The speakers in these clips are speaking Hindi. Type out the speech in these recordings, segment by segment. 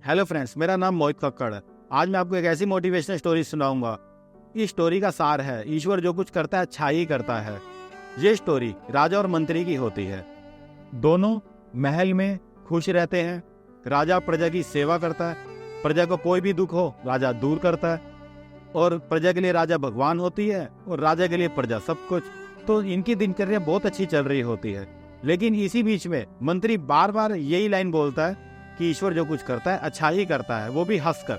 हेलो फ्रेंड्स, मेरा नाम मोहित कक्कड़ है। आज मैं आपको एक ऐसी मोटिवेशनल स्टोरी सुनाऊंगा। इस स्टोरी का सार है, ईश्वर जो कुछ करता है अच्छा ही करता है। ये स्टोरी राजा और मंत्री की होती है। दोनों महल में खुश रहते हैं। राजा प्रजा की सेवा करता है, प्रजा को कोई भी दुख हो राजा दूर करता है, और प्रजा के लिए राजा भगवान होती है और राजा के लिए प्रजा सब कुछ। तो इनकी दिनचर्या बहुत अच्छी चल रही होती है। लेकिन इसी बीच में मंत्री बार बार यही लाइन बोलता है कि ईश्वर जो कुछ करता है अच्छा ही करता है, वो भी हंसकर।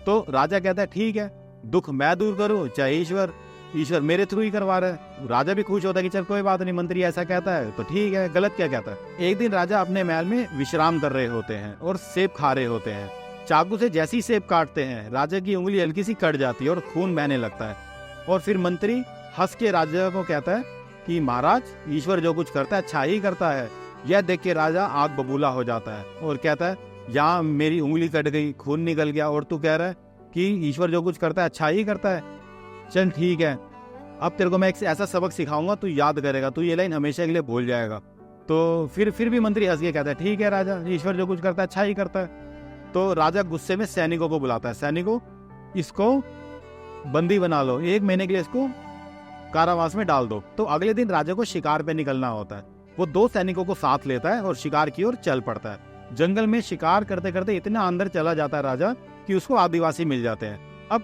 तो राजा कहता है ठीक है, दुख मैं दूर करूं चाहे ईश्वर मेरे थ्रू ही करवा रहा है। राजा भी खुश होता है कि चल कोई बात नहीं, मंत्री ऐसा कहता है तो ठीक है, गलत क्या कहता है। एक दिन राजा अपने महल में विश्राम कर रहे होते हैं और सेब खा रहे होते हैं। चाकू से जैसे ही सेब काटते हैं राजा की उंगली हल्की सी कट जाती है और खून बहने लगता है। और फिर मंत्री हंस के राजा को कहता है कि महाराज, ईश्वर जो कुछ करता है अच्छा ही करता है। यह देख के राजा आग बबूला हो जाता है और कहता है यहाँ मेरी उंगली कट गई, खून निकल गया, और तू कह रहा है कि ईश्वर जो कुछ करता है अच्छा ही करता है। चल ठीक है, अब तेरे को मैं एक ऐसा सबक सिखाऊंगा, तू याद करेगा, तू ये लाइन हमेशा के लिए भूल जाएगा। तो फिर भी मंत्री हंस के कहता है ठीक है राजा, ईश्वर जो कुछ करता है अच्छा ही करता है। तो राजा गुस्से में सैनिकों को बुलाता है, सैनिकों इसको बंदी बना लो, 1 महीने के लिए इसको कारावास में डाल दो। तो अगले दिन राजा को शिकार पे निकलना होता है। वो 2 सैनिकों को साथ लेता है और शिकार की ओर चल पड़ता है। जंगल में शिकार करते करते इतना अंदर चला जाता है राजा कि उसको आदिवासी मिल जाते हैं। अब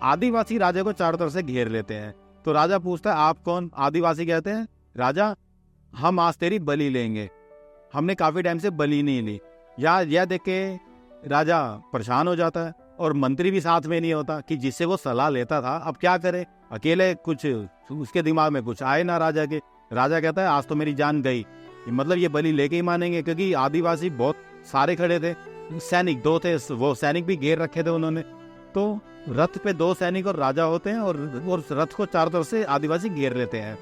आदिवासी राजा को चारों तरफ से घेर लेते हैं। तो राजा पूछता है आप कौन? आदिवासी कहते हैं राजा, हम आज तेरी बलि लेंगे, हमने काफी टाइम से बलि नहीं ली। यह देख के राजा परेशान हो जाता है और मंत्री भी साथ में नहीं होता कि जिससे वो सलाह लेता था। अब क्या करे, अकेले कुछ उसके दिमाग में कुछ आए ना राजा के। राजा कहता है आज तो मेरी जान गई, मतलब ये बलि लेके ही मानेंगे, क्योंकि आदिवासी बहुत सारे खड़े थे, सैनिक 2 थे, वो सैनिक भी घेर रखे थे उन्होंने। तो रथ पे 2 सैनिक और राजा होते हैं और रथ को चारों तरफ से आदिवासी घेर लेते हैं।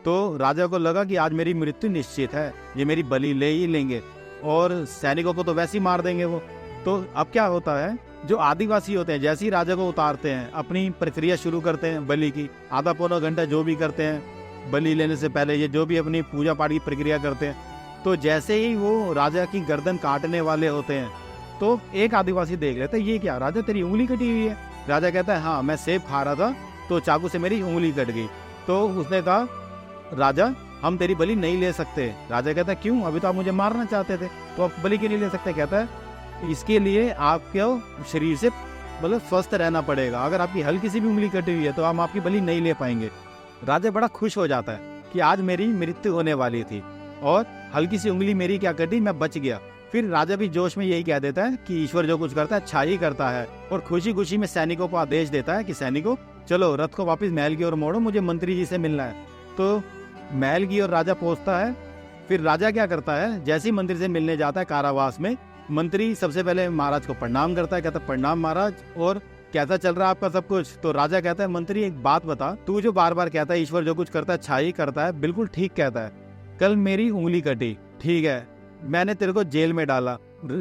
तो राजा को लगा कि आज मेरी मृत्यु निश्चित है, ये मेरी बलि ले ही लेंगे और सैनिकों को तो वैसे ही मार देंगे वो। तो अब क्या होता है, जो आदिवासी होते हैं जैसे ही राजा को उतारते हैं अपनी प्रक्रिया शुरू करते हैं बलि की। आधा पौना घंटा जो भी करते हैं बलि लेने से पहले, ये जो भी अपनी पूजा पाठ की प्रक्रिया करते हैं। तो जैसे ही वो राजा की गर्दन काटने वाले होते हैं तो एक आदिवासी देख लेता है, ये क्या राजा तेरी उंगली कटी हुई है? राजा कहता है हाँ, मैं सेब खा रहा था तो चाकू से मेरी उंगली कट गई। तो उसने कहा राजा, हम तेरी बलि नहीं ले सकते। राजा कहता है क्यों? अभी तो आप मुझे मारना चाहते थे, तो आप बलि क्यों नहीं ले सकते? कहता है इसके लिए आपके शरीर से मतलब स्वस्थ रहना पड़ेगा। अगर आपकी हल्की सी भी उंगली कटी हुई है तो हम आपकी बलि नहीं ले पाएंगे। राजा बड़ा खुश हो जाता है कि आज मेरी मृत्यु होने वाली थी और हल्की सी उंगली मेरी क्या कटी, मैं बच गया। फिर राजा भी जोश में यही कह देता है कि ईश्वर जो कुछ करता है अच्छा ही करता है, और खुशी खुशी में सैनिकों को आदेश देता है कि सैनिकों चलो रथ को वापस महल की ओर मोड़ो, मुझे मंत्री जी से मिलना है। तो महल की ओर राजा पहुंचता है। फिर राजा क्या करता है, जैसे ही मंत्री से मिलने जाता है कारावास में, मंत्री सबसे पहले महाराज को प्रणाम करता है, कहता है प्रणाम महाराज, और कैसा चल रहा है आपका सब कुछ? तो राजा कहता है मंत्री एक बात बता, तू जो बार बार कहता है ईश्वर जो कुछ करता है अच्छा ही करता है, बिल्कुल ठीक कहता है। कल मेरी उंगली कटी, ठीक है, मैंने तेरे को जेल में डाला।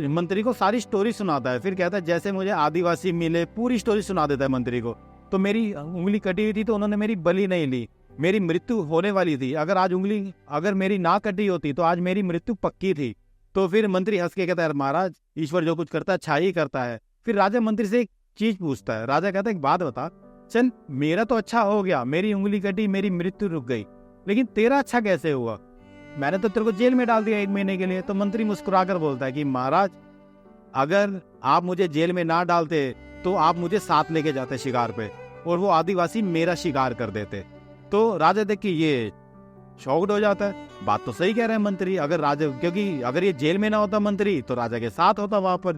मंत्री को सारी स्टोरी सुनाता है। फिर कहता है जैसे मुझे आदिवासी मिले, पूरी स्टोरी सुना देता है मंत्री को। तो मेरी उंगली कटी हुई थी तो उन्होंने मेरी बलि नहीं ली, मेरी मृत्यु होने वाली थी। अगर मेरी ना कटी होती तो आज मेरी मृत्यु पक्की थी। तो फिर मंत्री हंस के कहता है महाराज, ईश्वर जो कुछ करता है अच्छा ही करता है। फिर राजा मंत्री से एक चीज पूछता है। राजा कहता है एक बात बता, चल मेरा तो अच्छा हो गया, मेरी उंगली कटी, मेरी मृत्यु रुक गई, लेकिन तेरा अच्छा कैसे हुआ? मैंने तो तेरे को जेल में डाल दिया 1 महीने के लिए। तो मंत्री मुस्कुराकर बोलता है कि महाराज, अगर आप मुझे जेल में ना डालते तो आप मुझे साथ लेके जाते शिकार पे और वो आदिवासी मेरा शिकार कर देते। तो राजा देख के ये शॉक्ड हो जाता है, बात तो सही कह रहे हैं मंत्री। अगर राजा, क्योंकि अगर ये जेल में ना होता मंत्री तो राजा के साथ होता वहां पर।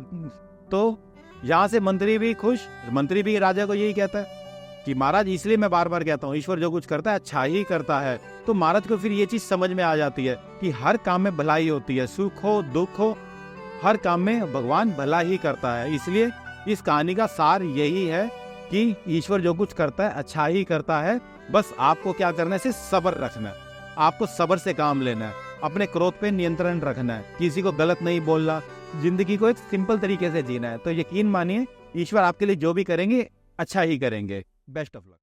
तो यहाँ से मंत्री भी खुश, मंत्री भी राजा को यही कहता है कि महाराज, इसलिए मैं बार बार कहता हूँ ईश्वर जो कुछ करता है अच्छा ही करता है। तो महाराज को फिर ये चीज समझ में आ जाती है कि हर काम में भलाई होती है, सुख हो दुख हो, हर काम में भगवान भला ही करता है। इसलिए इस कहानी का सार यही है कि ईश्वर जो कुछ करता है अच्छा ही करता है। बस आपको क्या करना है, सिर्फ सब्र रखना है, आपको सब्र से काम लेना है, अपने क्रोध पे नियंत्रण रखना है, किसी को गलत नहीं बोलना, जिंदगी को एक सिंपल तरीके से जीना है। तो यकीन मानिए ईश्वर आपके लिए जो भी करेंगे अच्छा ही करेंगे। Best of luck.